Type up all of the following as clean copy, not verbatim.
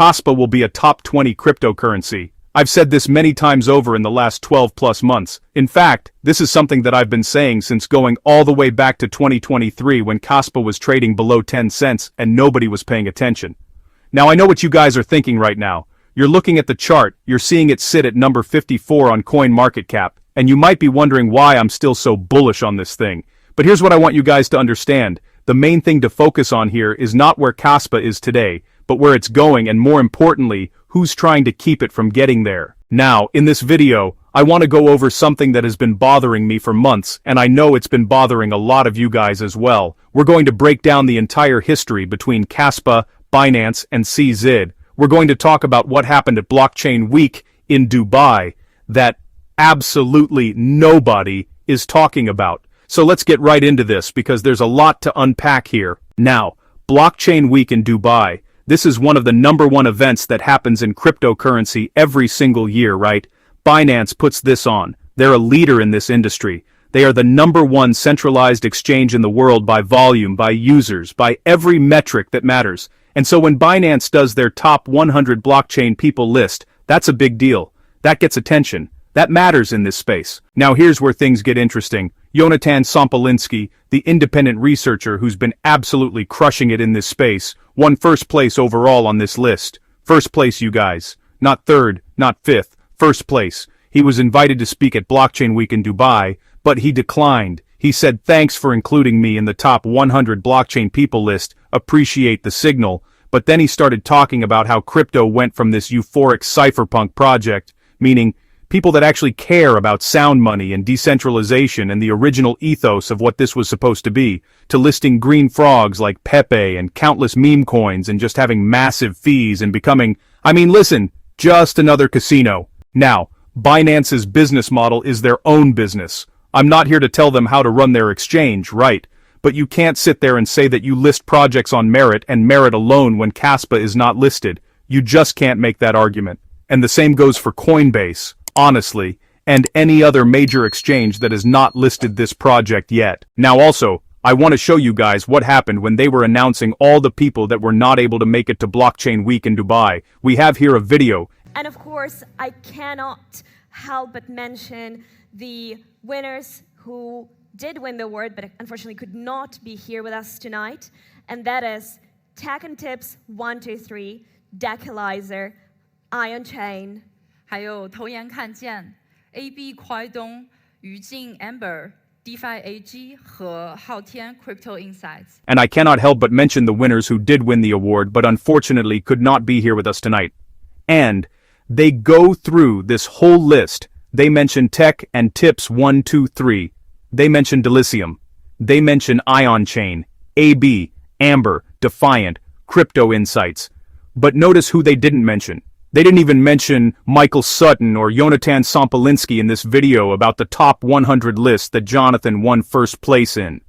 Kaspa will be a top 20 cryptocurrency. I've said this many times over in the last 12 plus months. In fact, this is something that I've been saying since going all the way back to 2023 when Kaspa was trading below 10 cents and nobody was paying attention. Now I know what you guys are thinking right now. You're looking at the chart, you're seeing it sit at number 54 on CoinMarketCap, and you might be wondering why I'm still so bullish on this thing. But here's what I want you guys to understand. The main thing to focus on here is not where Kaspa is today, but where it's going, and more importantly, who's trying to keep it from getting there. Now, in this video, I want to go over something that has been bothering me for months, and I know it's been bothering a lot of you guys as well. We're going to break down the entire history between Kaspa, Binance, and CZ. We're going to talk about what happened at Blockchain Week in Dubai that absolutely nobody is talking about. So let's get right into this because there's a lot to unpack here. Now, Blockchain Week in Dubai. This is one of the #1 events that happens in cryptocurrency every single year, right? Binance puts this on. They're a leader in this industry. They are the #1 centralized exchange in the world by volume, by users, by every metric that matters. And so when Binance does their top 100 blockchain people list, that's a big deal. That gets attention. That matters in this space. Now here's where things get interesting. Solensky, the independent researcher who's been absolutely crushing it in this space, won first place overall on this list. First place, you guys. Not third, not fifth. First place. He was invited to speak at Blockchain Week in Dubai, but he declined. He said, "Thanks for including me in the top 100 blockchain people list, appreciate the signal." But then he started talking about how crypto went from this euphoric cypherpunk project, meaning people that actually care about sound money and decentralization and the original ethos of what this was supposed to be, to listing green frogs like Pepe and countless meme coins and just having massive fees and becoming, listen, just another casino. Now, Binance's business model is their own business. I'm not here to tell them how to run their exchange, right? But you can't sit there and say that you list projects on merit and merit alone when Kaspa is not listed. You just can't make that argument. And the same goes for Coinbase, honestly, and any other major exchange that has not listed this project yet. Now also, I want to show you guys what happened when they were announcing all the people that were not able to make it to Blockchain Week in Dubai. We have here a video. And of course, I cannot help but mention the winners who did win the award, but unfortunately could not be here with us tonight. And that is Tech and Tips 123, Decalizer, Ion Chain, 还有投研看见 AB 快东、于静 Amber、DeFi AG 和昊天 Crypto Insights. And I cannot help but mention the winners who did win the award but unfortunately could not be here with us tonight. And they go through this whole list. They mention Tech and Tips 123. They mention Delicium. They mention Ion Chain, AB, Amber, Defiant, Crypto Insights. But notice who they didn't mention. They didn't even mention Michael Sutton or Solensky in this video about the top 100 list that Jonathan won first place in.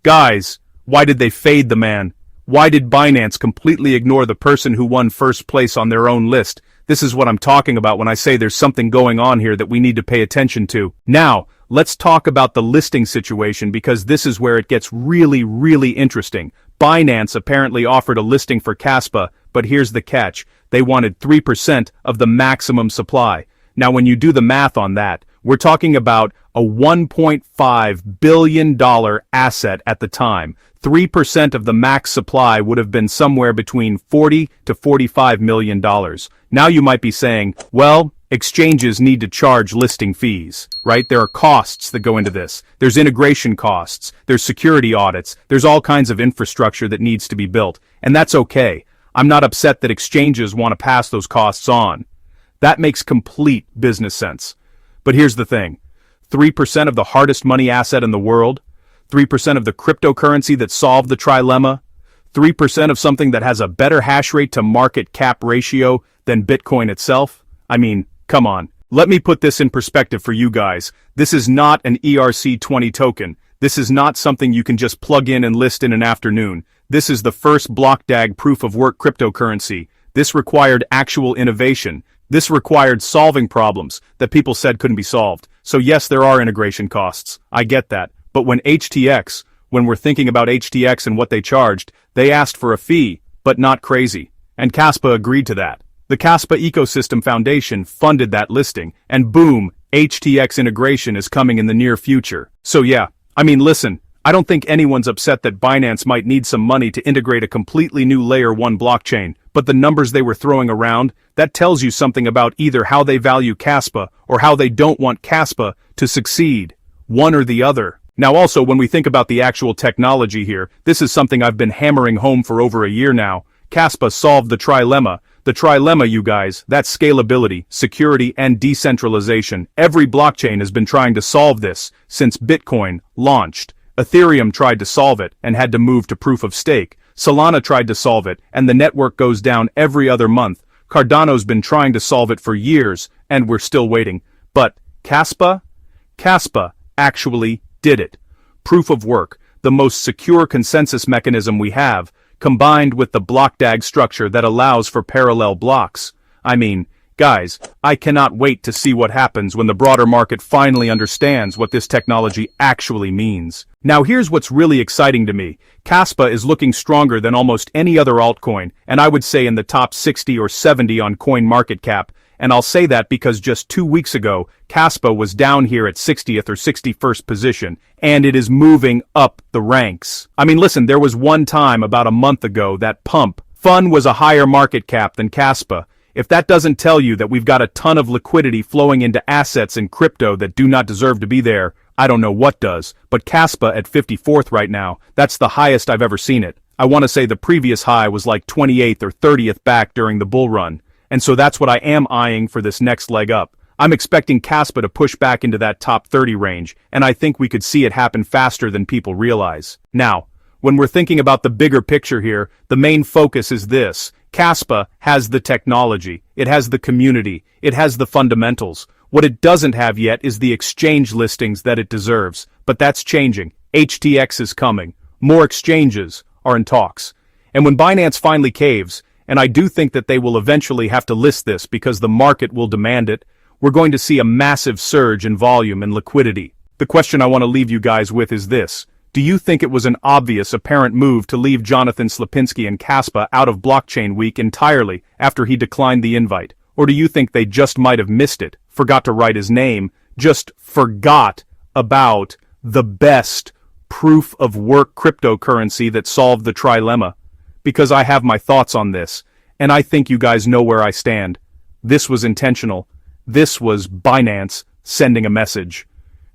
Guys, why did they fade the man? Why did Binance completely ignore the person who won first place on their own list? This is what I'm talking about when I say there's something going on here that we need to pay attention to. Now, let's talk about the listing situation because this is where it gets really, really interesting. Binance apparently offered a listing for Kaspa, but here's the catch. They wanted 3% of the maximum supply. Now when you do the math on that, we're talking about a $1.5 billion asset at the time. 3% of the max supply would have been somewhere between $40 to $45 million. Now you might be saying, well, exchanges need to charge listing fees, right? There are costs that go into this. There's integration costs, there's security audits, there's all kinds of infrastructure that needs to be built. And that's okay. I'm not upset that exchanges want to pass those costs on. That makes complete business sense. But here's the thing. 3% of the hardest money asset in the world, 3% of the cryptocurrency that solved the trilemma, 3% of something that has a better hash rate to market cap ratio than Bitcoin itself? Come on. Let me put this in perspective for you guys. This is not an ERC20 token. This is not something you can just plug in and list in an afternoon. This is the first block-DAG proof-of-work cryptocurrency. This required actual innovation. This required solving problems that people said couldn't be solved. So yes, there are integration costs. I get that. But when we're thinking about HTX and what they charged, they asked for a fee, but not crazy. and Kaspa agreed to that. The Kaspa Ecosystem Foundation funded that listing, and boom, HTX integration is coming in the near future. So yeah, I mean listen, I don't think anyone's upset that Binance might need some money to integrate a completely new Layer 1 blockchain, but the numbers they were throwing around, that tells you something about either how they value Kaspa or how they don't want Kaspa to succeed. One or the other. Now also, when we think about the actual technology here, this is something I've been hammering home for over a year now. Kaspa solved the trilemma. The trilemma, you guys, that's scalability, security, and decentralization. Every blockchain has been trying to solve this since Bitcoin launched. Ethereum tried to solve it and had to move to proof of stake. Solana tried to solve it, and the network goes down every other month. Cardano's been trying to solve it for years, and we're still waiting. But Kaspa? Kaspa actually did it. Proof of work, the most secure consensus mechanism we have, combined with the block DAG structure that allows for parallel blocks. I mean, guys, I cannot wait to see what happens when the broader market finally understands what this technology actually means. Now here's what's really exciting to me. Kaspa is looking stronger than almost any other altcoin, and I would say in the top 60 or 70 on CoinMarketCap. And I'll say that because just 2 weeks ago, Kaspa was down here at 60th or 61st position, and it is moving up the ranks. I mean listen, there was one time about a month ago that Fun was a higher market cap than Kaspa. If that doesn't tell you that we've got a ton of liquidity flowing into assets in crypto that do not deserve to be there, I don't know what does. But Kaspa at 54th right now, that's the highest I've ever seen it. I want to say the previous high was like 28th or 30th back during the bull run. And so that's what I am eyeing for this next leg up. I'm expecting Kaspa to push back into that top 30 range, and I think we could see it happen faster than people realize. Now, when we're thinking about the bigger picture here, the main focus is this. Kaspa has the technology, it has the community, it has the fundamentals. What it doesn't have yet is the exchange listings that it deserves, but that's changing. HTX is coming. More exchanges are in talks. And when Binance finally caves, and I do think that they will eventually have to list this because the market will demand it, we're going to see a massive surge in volume and liquidity. The question I want to leave you guys with is this. Do you think it was an obvious, apparent move to leave Jonathan Slipinski and Kaspa out of Blockchain Week entirely after he declined the invite? Or do you think they just might have missed it, forgot to write his name, just forgot about the best proof of work cryptocurrency that solved the trilemma? Because I have my thoughts on this, and I think you guys know where I stand. This was intentional. This was Binance sending a message.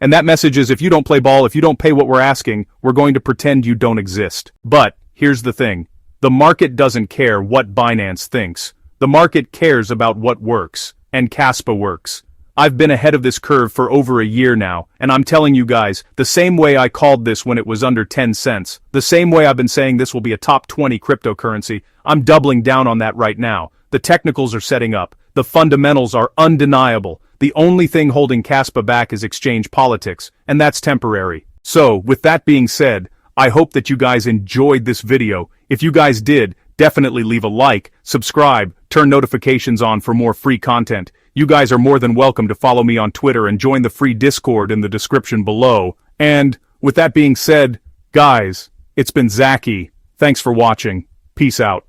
And that message is if you don't play ball, if you don't pay what we're asking, we're going to pretend you don't exist. But here's the thing. The market doesn't care what Binance thinks. The market cares about what works, and Kaspa works. I've been ahead of this curve for over a year now, and I'm telling you guys, the same way I called this when it was under 10 cents, the same way I've been saying this will be a top 20 cryptocurrency, I'm doubling down on that right now. The technicals are setting up. The fundamentals are undeniable. The only thing holding Kaspa back is exchange politics, and that's temporary. So, with that being said, I hope that you guys enjoyed this video. If you guys did, definitely leave a like, subscribe, turn notifications on for more free content. You guys are more than welcome to follow me on Twitter and join the free Discord in the description below. And, with that being said, guys, it's been Zaki. Thanks for watching. Peace out.